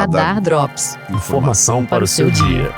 Radar Drops. Informação para o seu dia.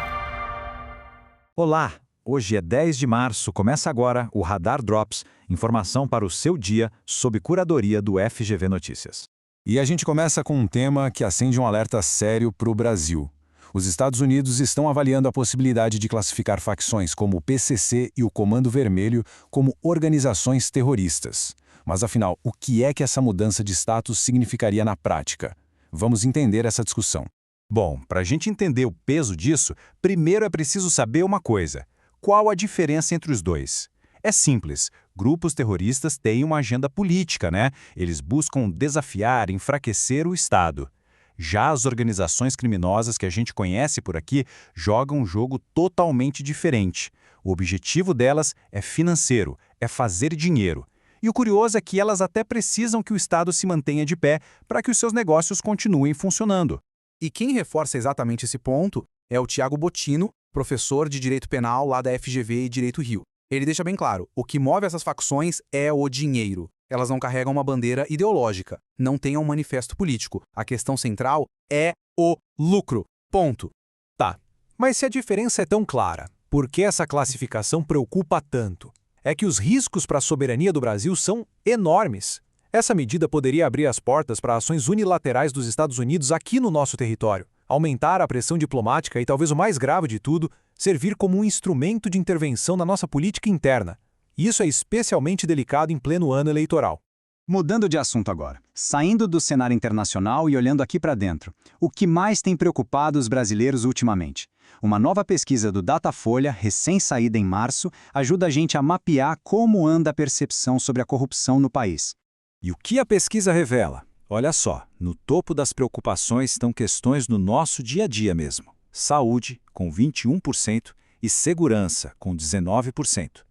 Olá! Hoje é 10 de março, começa agora o Radar Drops, informação para o seu dia sob curadoria do FGV Notícias. E a gente começa com um tema que acende um alerta sério para o Brasil. Os Estados Unidos estão avaliando a possibilidade de classificar facções como o PCC e o Comando Vermelho como organizações terroristas. Mas afinal, o que é que essa mudança de status significaria na prática? Vamos entender essa discussão. Bom, para a gente entender o peso disso, primeiro é preciso saber uma coisa. Qual a diferença entre os dois? É simples. Grupos terroristas têm uma agenda política, né? Eles buscam desafiar, enfraquecer o Estado. Já as organizações criminosas que a gente conhece por aqui jogam um jogo totalmente diferente. O objetivo delas é financeiro, é fazer dinheiro. E o curioso é que elas até precisam que o Estado se mantenha de pé para que os seus negócios continuem funcionando. E quem reforça exatamente esse ponto é o Tiago Bottino, professor de Direito Penal lá da FGV e Direito Rio. Ele deixa bem claro, o que move essas facções é o dinheiro. Elas não carregam uma bandeira ideológica, não têm um manifesto político. A questão central é o lucro. Ponto. Tá, mas se a diferença é tão clara, por que essa classificação preocupa tanto? É que os riscos para a soberania do Brasil são enormes. Essa medida poderia abrir as portas para ações unilaterais dos Estados Unidos aqui no nosso território, aumentar a pressão diplomática e, talvez o mais grave de tudo, servir como um instrumento de intervenção na nossa política interna. Isso é especialmente delicado em pleno ano eleitoral. Mudando de assunto agora, saindo do cenário internacional e olhando aqui para dentro, o que mais tem preocupado os brasileiros ultimamente? Uma nova pesquisa do Datafolha, recém-saída em março, ajuda a gente a mapear como anda a percepção sobre a corrupção no país. E o que a pesquisa revela? Olha só, no topo das preocupações estão questões no nosso dia a dia mesmo. Saúde, com 21%, e segurança, com 19%.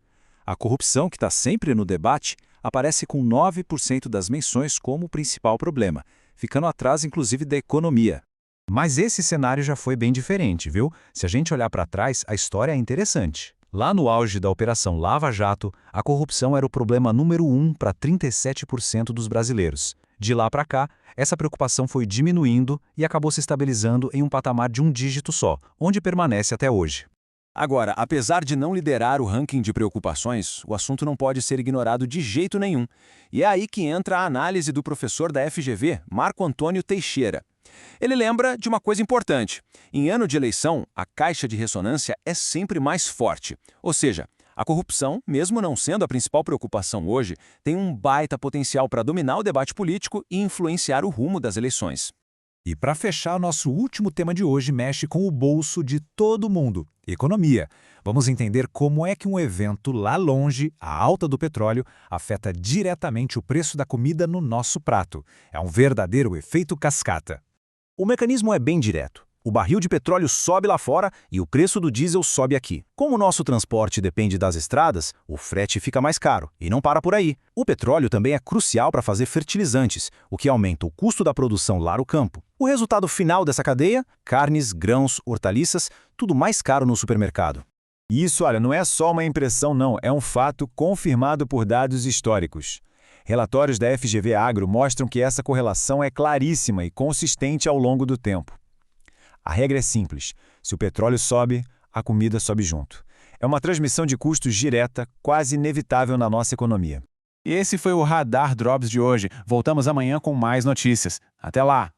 A corrupção, que está sempre no debate, aparece com 9% das menções como o principal problema, ficando atrás inclusive da economia. Mas esse cenário já foi bem diferente, viu? Se a gente olhar para trás, a história é interessante. Lá no auge da Operação Lava Jato, a corrupção era o problema número 1 para 37% dos brasileiros. De lá para cá, essa preocupação foi diminuindo e acabou se estabilizando em um patamar de um dígito só, onde permanece até hoje. Agora, apesar de não liderar o ranking de preocupações, o assunto não pode ser ignorado de jeito nenhum. E é aí que entra a análise do professor da FGV, Marco Antônio Teixeira. Ele lembra de uma coisa importante. Em ano de eleição, a caixa de ressonância é sempre mais forte. Ou seja, a corrupção, mesmo não sendo a principal preocupação hoje, tem um baita potencial para dominar o debate político e influenciar o rumo das eleições. E para fechar, nosso último tema de hoje mexe com o bolso de todo mundo, economia. Vamos entender como é que um evento lá longe, a alta do petróleo, afeta diretamente o preço da comida no nosso prato. É um verdadeiro efeito cascata. O mecanismo é bem direto. O barril de petróleo sobe lá fora e o preço do diesel sobe aqui. Como o nosso transporte depende das estradas, o frete fica mais caro e não para por aí. O petróleo também é crucial para fazer fertilizantes, o que aumenta o custo da produção lá no campo. O resultado final dessa cadeia? Carnes, grãos, hortaliças, tudo mais caro no supermercado. Isso, olha, não é só uma impressão não, é um fato confirmado por dados históricos. Relatórios da FGV Agro mostram que essa correlação é claríssima e consistente ao longo do tempo. A regra é simples. Se o petróleo sobe, a comida sobe junto. É uma transmissão de custos direta, quase inevitável na nossa economia. E esse foi o Radar Drops de hoje. Voltamos amanhã com mais notícias. Até lá!